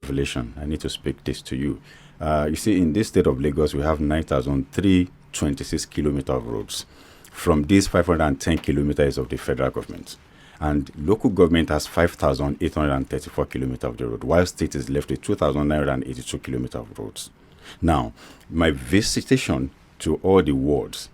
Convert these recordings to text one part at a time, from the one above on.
revelation. I need to speak this to you. You see, in this state of Lagos, we have 9,326 kilometers of roads. From these, 510 kilometers of the federal government. And local government has 5,834 kilometers of the road, while state is left with 2,982 kilometers of roads. Now, my visitation to all the wards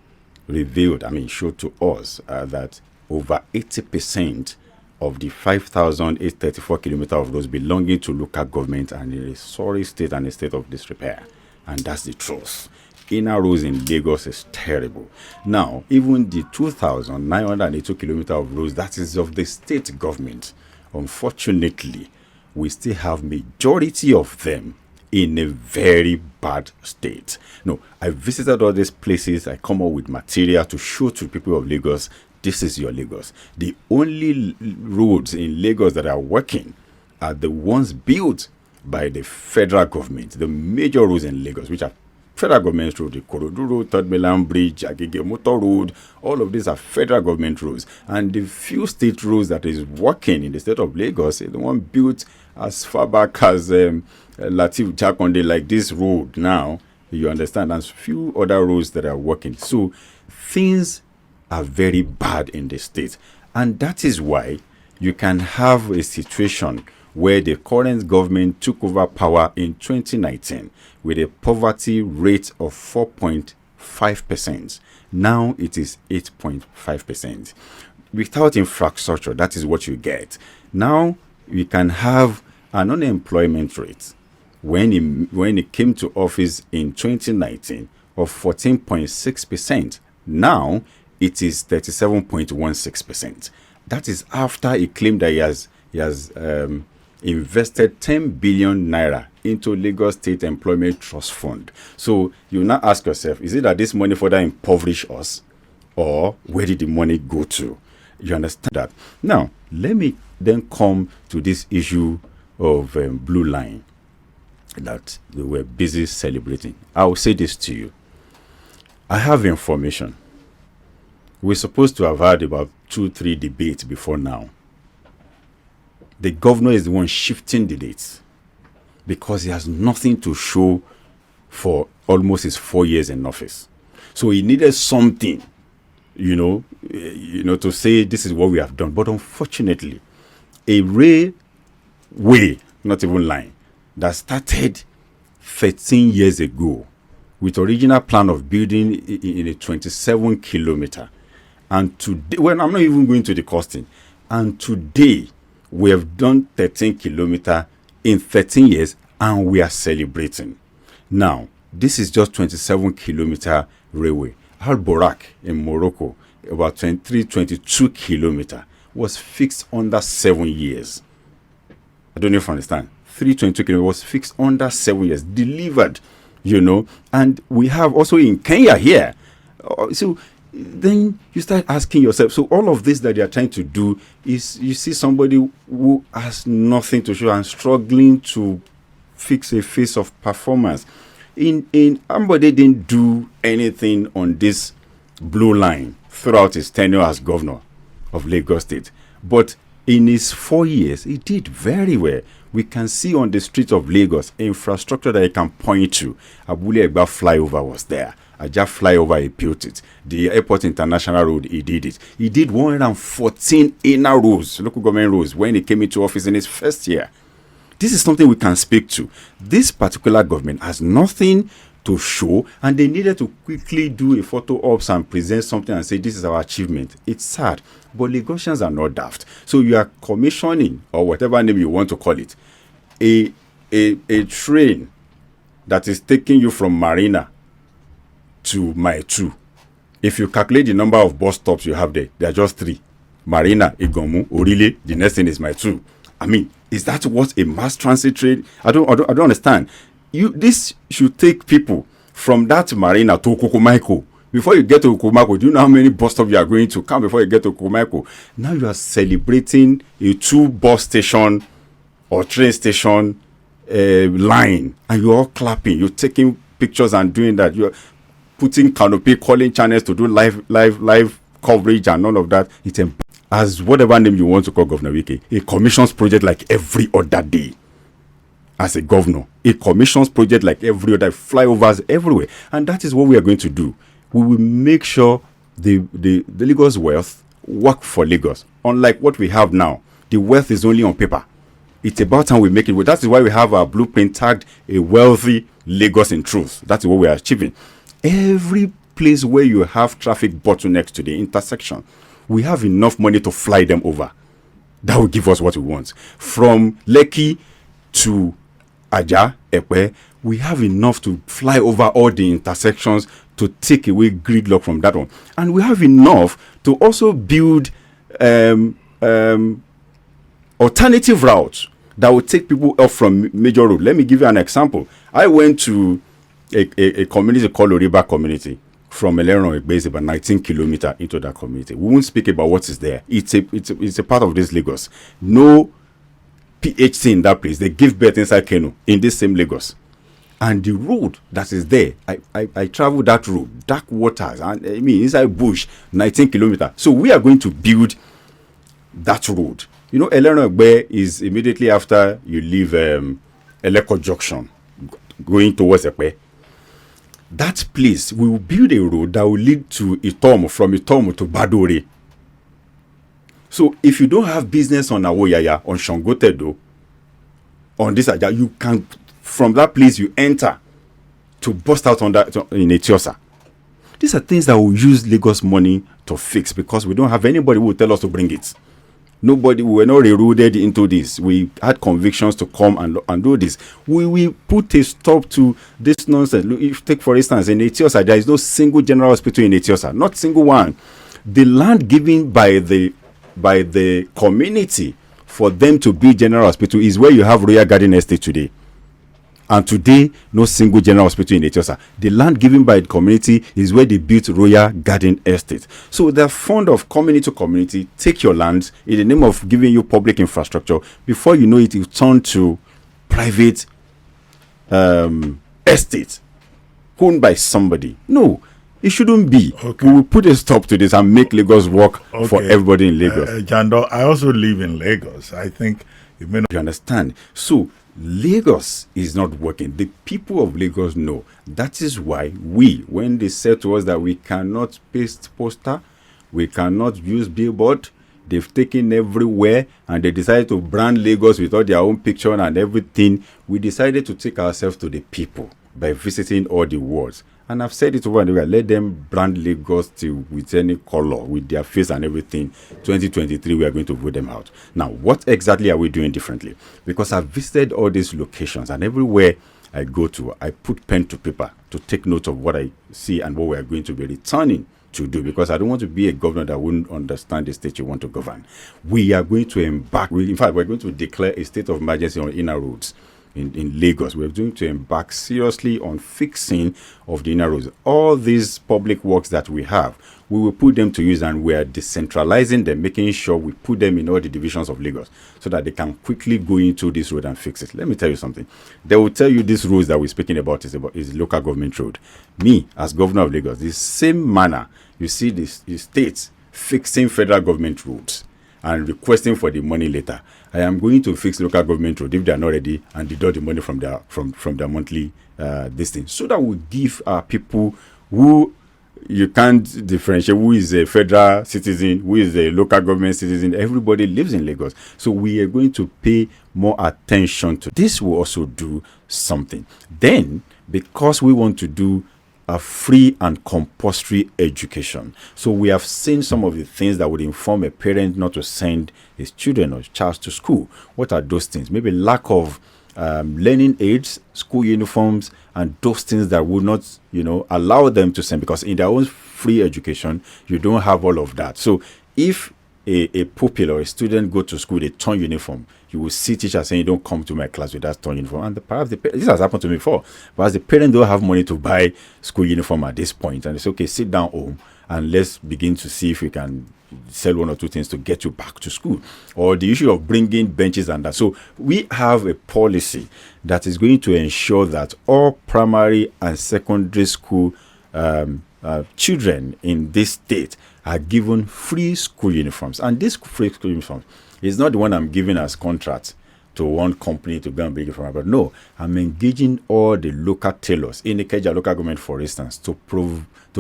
showed to us that over 80% of the 5,834 kilometers of roads belonging to local government and in a sorry state and a state of disrepair. And that's the truth. Inner roads in Lagos is terrible. Now, even the 2,982 kilometers of roads, that is of the state government, unfortunately, we still have majority of them in a very bad state. No, I visited all these places. I come up with material to show to people of Lagos, this is your Lagos. The only roads in Lagos that are working are the ones built by the federal government. The major roads in Lagos, which are federal government road, the Korodu Road, Third Mainland Bridge, Agege Motor Road, all of these are federal government roads. And the few state roads that is working in the state of Lagos is the one built as far back as Latif Jakonde, like this road now, you understand, and few other roads that are working. So things are very bad in the state. And that is why you can have a situation where the current government took over power in 2019 with a poverty rate of 4.5%. Now it is 8.5%. Without infrastructure, that is what you get. Now we can have an unemployment rate when it came to office in 2019 of 14.6%. Now it is 37.16%. That is after he claimed that he has invested 10 billion naira into Lagos State Employment Trust Fund. So you now ask yourself, is it that this money further impoverish us, or where did the money go to? You understand that? Now, let me then come to this issue of Blue Line that we were busy celebrating. I will say this to you. I have information. We're supposed to have had about 2-3 debates before now. The governor is the one shifting the dates because he has nothing to show for almost his 4 years in office. So he needed something, to say this is what we have done. But unfortunately, a railway, not even line, that started 13 years ago with original plan of building in a 27 kilometer. And today, I'm not even going to the costing. And today, we have done 13 kilometers in 13 years, and we are celebrating. Now, this is just 27 kilometer railway. Al Borak in Morocco, about 22 kilometers, was fixed under 7 years. I don't know if you understand. 322 kilometers was fixed under 7 years, delivered, And we have also in Kenya here. So then you start asking yourself, so all of this that they are trying to do is, you see somebody who has nothing to show and struggling to fix a face of performance. Ambode didn't do anything on this Blue Line throughout his tenure as governor of Lagos State. But in his 4 years, he did very well. We can see on the streets of Lagos infrastructure that he can point to. Abule Egba flyover was there. Ajah flyover, he built it. The Airport International Road, he did it. He did 114 inner roads, local government roads, when he came into office in his first year. This is something we can speak to. This particular government has nothing to show, and they needed to quickly do a photo ops and present something and say, this is our achievement. It's sad, but Lagosians are not daft. So you are commissioning, or whatever name you want to call it, a train that is taking you from Marina to Mile 2. If you calculate the number of bus stops you have there, there are just 3. Marina, Igomu, Orile, the next thing is Mile 2. I mean, is that what a mass transit train? I don't understand. This should take people from that Marina to Okumaiko. Before you get to Okumaiko, do you know how many bus stops you are going to come before you get to Okumaiko? Now you are celebrating a 2 bus station or train station line, and you're all clapping. You're taking pictures and doing that. You're putting canopy, calling channels to do live coverage and all of that. It's as whatever name you want to call Governor Wike, a commissions project like every other day. as a governor. It commissions projects like every other, flyovers everywhere. And that is what we are going to do. We will make sure the Lagos wealth work for Lagos. Unlike what we have now, the wealth is only on paper. It's about time we make it. That is why we have our blueprint tagged a wealthy Lagos in truth. That's what we are achieving. Every place where you have traffic bottlenecks to the intersection, we have enough money to fly them over. That will give us what we want. From Lekki to Aja, Epe, we have enough to fly over all the intersections to take away gridlock from that one. And we have enough to also build alternative routes that will take people off from major road. Let me give you an example. I went to a community called Oriba community from Eleron Egbe. It's about 19 kilometers into that community. We won't speak about what is there. It's a part of this Lagos. No PHC in that place. They give birth inside Kano in this same Lagos. And the road that is there, I travel that road, dark waters, and I mean inside bush, 19 kilometers. So we are going to build that road. You know, Eleron Egbe is immediately after you leave Eleko Junction, going towards Epe. That place, we will build a road that will lead to Itomo, from Itomo to Badore. So if you don't have business on Awoyaya, on Shangotedo, on this Aja, you can, from that place, you enter to bust out on that in Etiosa. These are things that we'll use Lagos money to fix because we don't have anybody who will tell us to bring it. Nobody, we were not rerouted into this. We had convictions to come and do this. We put a stop to this nonsense. Look, if you take, for instance, in Etiosa, there is no single general hospital in Etiosa, not single one. The land given by the community for them to build general hospital is where you have Royal Garden Estate today. And today, no single general hospital in Etiosa. The land given by the community is where they built Royal Garden Estate. So the fund of community to community, take your land in the name of giving you public infrastructure. Before you know it, you turn to private estate owned by somebody. No, it shouldn't be. Okay. We will put a stop to this and make Lagos work for everybody in Lagos. Jandor, I also live in Lagos. I think you may not. You understand? So Lagos is not working. The people of Lagos know. That is why when they said to us that we cannot paste poster, we cannot use billboard, they've taken everywhere and they decided to brand Lagos with all their own picture and everything. We decided to take ourselves to the people by visiting all the wards. And I've said it over and over, let them brand Lagos with any color, with their face and everything. 2023, we are going to vote them out. Now, what exactly are we doing differently? Because I've visited all these locations and everywhere I go to, I put pen to paper to take note of what I see and what we are going to be returning to do, because I don't want to be a governor that wouldn't understand the state you want to govern. We are going to embark, in fact, we're going to declare a state of emergency on inner roads. In Lagos, we're going to embark seriously on fixing of the inner roads. All these public works that we have, we will put them to use, and we are decentralizing them, making sure we put them in all the divisions of Lagos so that they can quickly go into this road and fix it. Let me tell you something. They will tell you this roads that we're speaking about is local government road. Me, as governor of Lagos, the same manner you see the states fixing federal government roads and requesting for the money later, I am going to fix local government road if they are not ready and deduct the money from their monthly this thing, so that we give our people who you can't differentiate who is a federal citizen, who is a local government citizen. Everybody lives in Lagos. So we are going to pay more attention to this. Will also do something. Then, because we want to do a free and compulsory education. So we have seen some of the things that would inform a parent not to send his children or child to school. What are those things? Maybe lack of learning aids, school uniforms, and those things that would not, allow them to send, because in their own free education, you don't have all of that. So if a pupil or a student go to school, they turn uniform, you will see teachers saying, don't come to my class with that torn uniform. And perhaps this has happened to me before. But as the parent don't have money to buy school uniform at this point, and it's okay, sit down home and let's begin to see if we can sell one or two things to get you back to school. Or the issue of bringing benches and that. So we have a policy that is going to ensure that all primary and secondary school children in this state are given free school uniforms. And this free school uniform is not the one I'm giving as contract to one company to go and bring it from abroad. No, I'm engaging all the local tailors in the Ikeja local government, for instance, to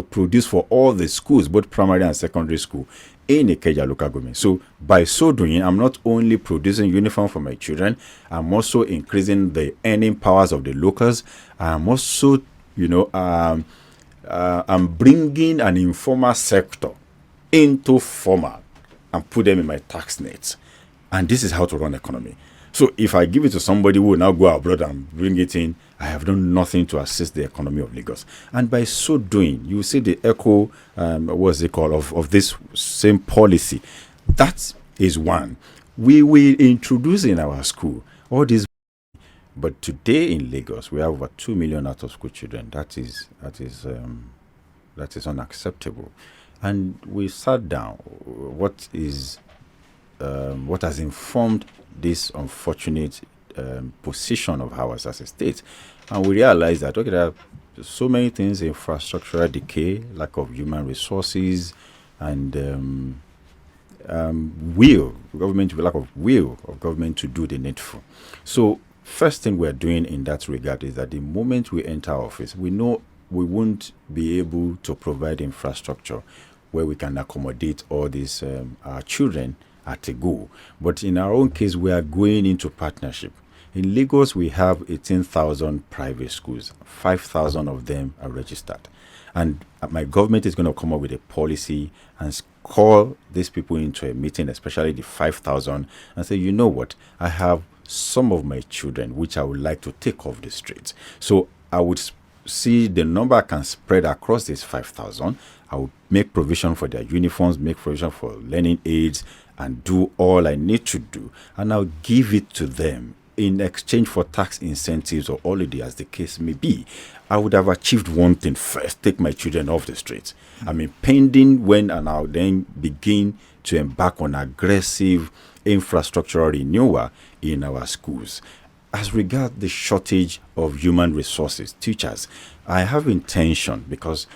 produce for all the schools, both primary and secondary school, in Ikeja local government. So by so doing, I'm not only producing uniform for my children, I'm also increasing the earning powers of the locals. I'm also, I'm bringing an informal sector into formal and put them in my tax nets. And this is how to run economy. So if I give it to somebody who will now go abroad and bring it in, I have done nothing to assist the economy of Lagos. And by so doing, you see the echo, what's it called, of this same policy. That is one. We will introduce in our school all these. But today in Lagos, we have over 2 million out-of-school children. That is unacceptable. And we sat down. What has informed this unfortunate position of ours as a state? And we realized that, okay, there are so many things: infrastructural decay, lack of human resources, and lack of will of government to do the needful. So first thing we're doing in that regard is that the moment we enter office, we know we won't be able to provide infrastructure where we can accommodate all these our children at a go. But in our own case, we are going into partnership. In Lagos, we have 18,000 private schools. 5,000 of them are registered. And my government is going to come up with a policy and call these people into a meeting, especially the 5,000, and say, you know what, I have some of my children which I would like to take off the streets. So I would see the number can spread across these 5,000. I would make provision for their uniforms, make provision for learning aids, and do all I need to do. And I'll give it to them in exchange for tax incentives or holiday, as the case may be. I would have achieved one thing first: take my children off the streets. I mean, pending when, and I'll then begin to embark on aggressive infrastructural renewal in our schools. As regards the shortage of human resources, teachers, I have intention, because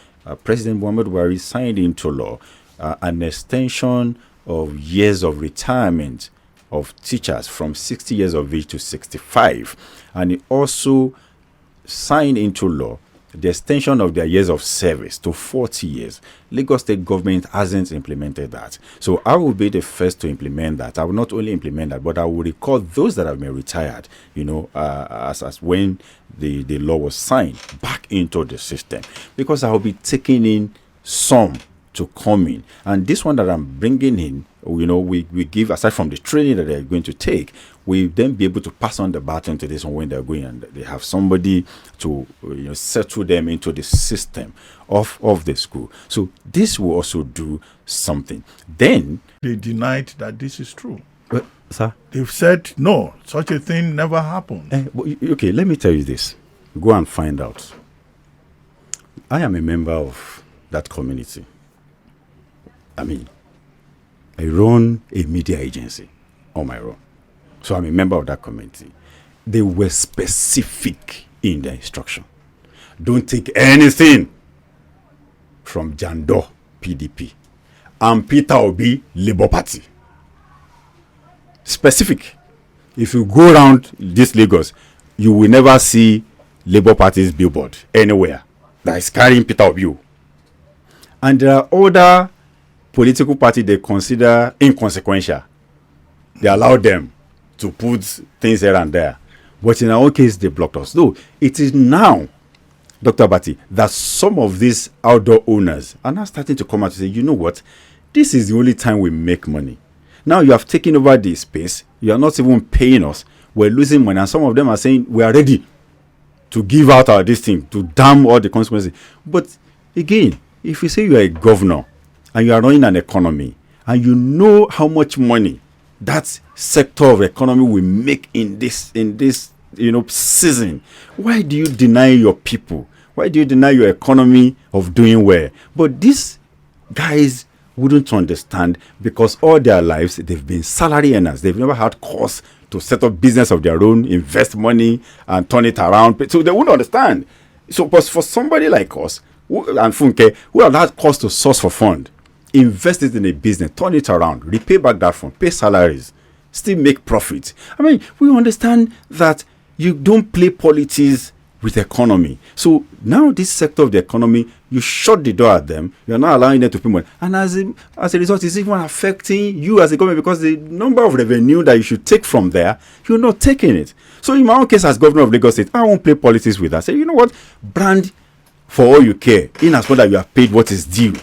President Muhammad Buhari signed into law an extension of years of retirement of teachers from 60 years of age to 65. And he also signed into law the extension of their years of service to 40 years. Lagos State government hasn't implemented that. So I will be the first to implement that. I will not only implement that, but I will recall those that have been retired, as when the law was signed, back into the system. Because I will be taking in some to come in. And this one that I'm bringing in, we give, aside from the training that they're going to take, we then be able to pass on the baton to this one when they're going, and they have somebody to settle them into the system of the school. So this will also do something. Then they denied that this is true. Sir? They've said, no, such a thing never happened. Okay, let me tell you this. Go and find out. I am a member of that community. I run a media agency on my own. So I'm a member of that committee. They were specific in their instruction. Don't take anything from Jandor, PDP, and Peter Obi, Labour Party. Specific. If you go around this Lagos, you will never see Labour Party's billboard anywhere that is carrying Peter Obi. And there are other political parties they consider inconsequential. They allow them to put things here and there. But in our case, they blocked us. No, it is now, Dr. Bati, that some of these outdoor owners are now starting to come out and say, you know what, this is the only time we make money. Now you have taken over the space. You are not even paying us. We're losing money. And some of them are saying, we are ready to give out this thing, to damn all the consequences. But again, if you say you are a governor and you are running an economy, and you know how much money that sector of economy will make in this season, why do you deny your people? Why do you deny your economy of doing well? But these guys wouldn't understand, because all their lives they've been salary earners. They've never had cause to set up business of their own, invest money and turn it around. So they wouldn't understand. So but for somebody like us and Funke, who have had cause to source for fund, invest it in a business, turn it around, repay back that fund, pay salaries, still make profit. I mean, we understand that you don't play politics with economy. So now this sector of the economy, you shut the door at them. You're not allowing them to pay money. And as a result, it's even affecting you as a government, because the number of revenue that you should take from there, you're not taking it. So in my own case as governor of Lagos State, I won't play politics with that. Say, you know what? Brand for all you care, in as much that you have paid what is due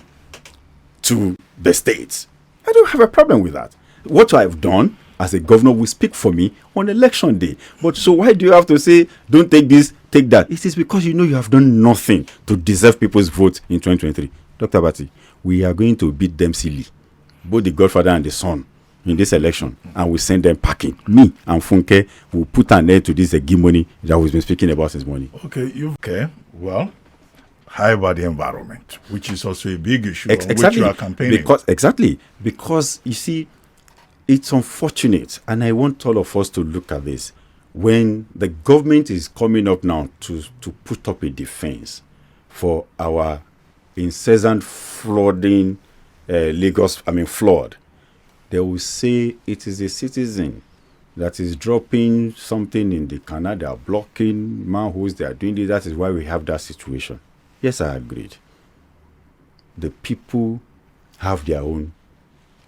to the states. I don't have a problem with that. What I've done as a governor will speak for me on election day. But so why do you have to say, don't take this, take that? It is because you know you have done nothing to deserve people's vote in 2023. Dr. Bati, we are going to beat them silly, both the godfather and the son, in this election, and we send them packing. Me and Funke will put an end to this hegemony that we've been speaking about since morning. Okay. Well, how about the environment, which is also a big issue on Exactly. which you are campaigning? Because you see, it's unfortunate, and I want all of us to look at this. When the government is coming up now to put up a defense for our incessant flooding, flood, they will say it is a citizen that is dropping something in the canal, they are blocking manholes, they are doing this. That is why we have that situation. Yes, I agreed. The people have their own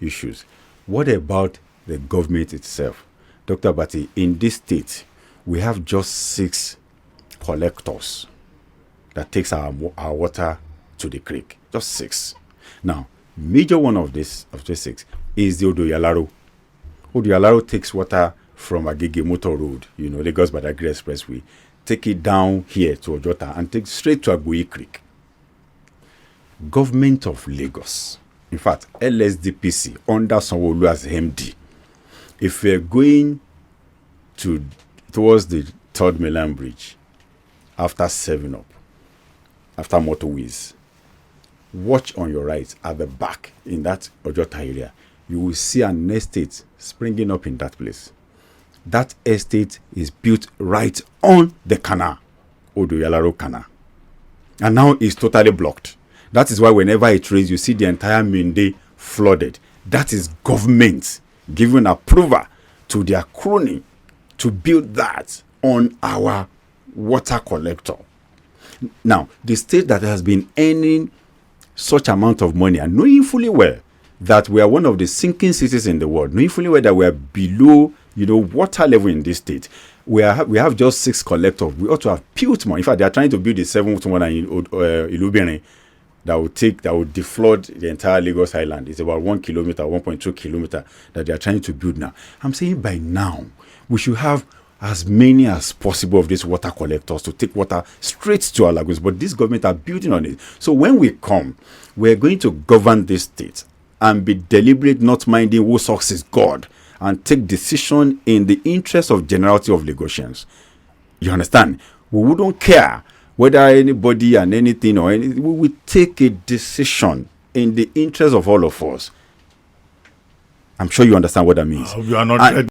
issues. What about the government itself? Dr. Bati, in this state, we have just 6 collectors that takes our water to the creek. Just 6. Now, major one of the 6 is the Odoyalaro. Odoyalaro takes water from Agege Motor Road, Lagos Badagry Expressway, take it down here to Ojota and take straight to Agboyi Creek. Government of Lagos, in fact, LSDPC under Sanwo-Olu as MD, if we're going towards the 3rd Mainland Bridge after 7-Up, after motorways, watch on your right at the back in that Ojota area, you will see an estate springing up in that place. That estate is built right on the canal, Odoyalaro Canal, and now it's totally blocked. That is why whenever it rains, you see the entire Minde flooded. That is government giving approval to their crony to build that on our water collector. Now, the state that has been earning such amount of money and knowing fully well that we are one of the sinking cities in the world, knowing fully well that we are below, water level in this state, we have just 6 collectors. We ought to have built more. In fact, they are trying to build the 7th one in Ilubere that will deflood the entire Lagos Island. It's about 1 kilometer, 1.2 kilometer that they are trying to build now. I'm saying by now, we should have as many as possible of these water collectors to take water straight to our lagoons. But this government are building on it. So when we come, we're going to govern this state and be deliberate, not minding who sucks is God, and take decision in the interest of generality of Lagosians. You understand? We wouldn't care whether anybody and anything or anything. We will take a decision in the interest of all of us. I'm sure you understand what that means. You are not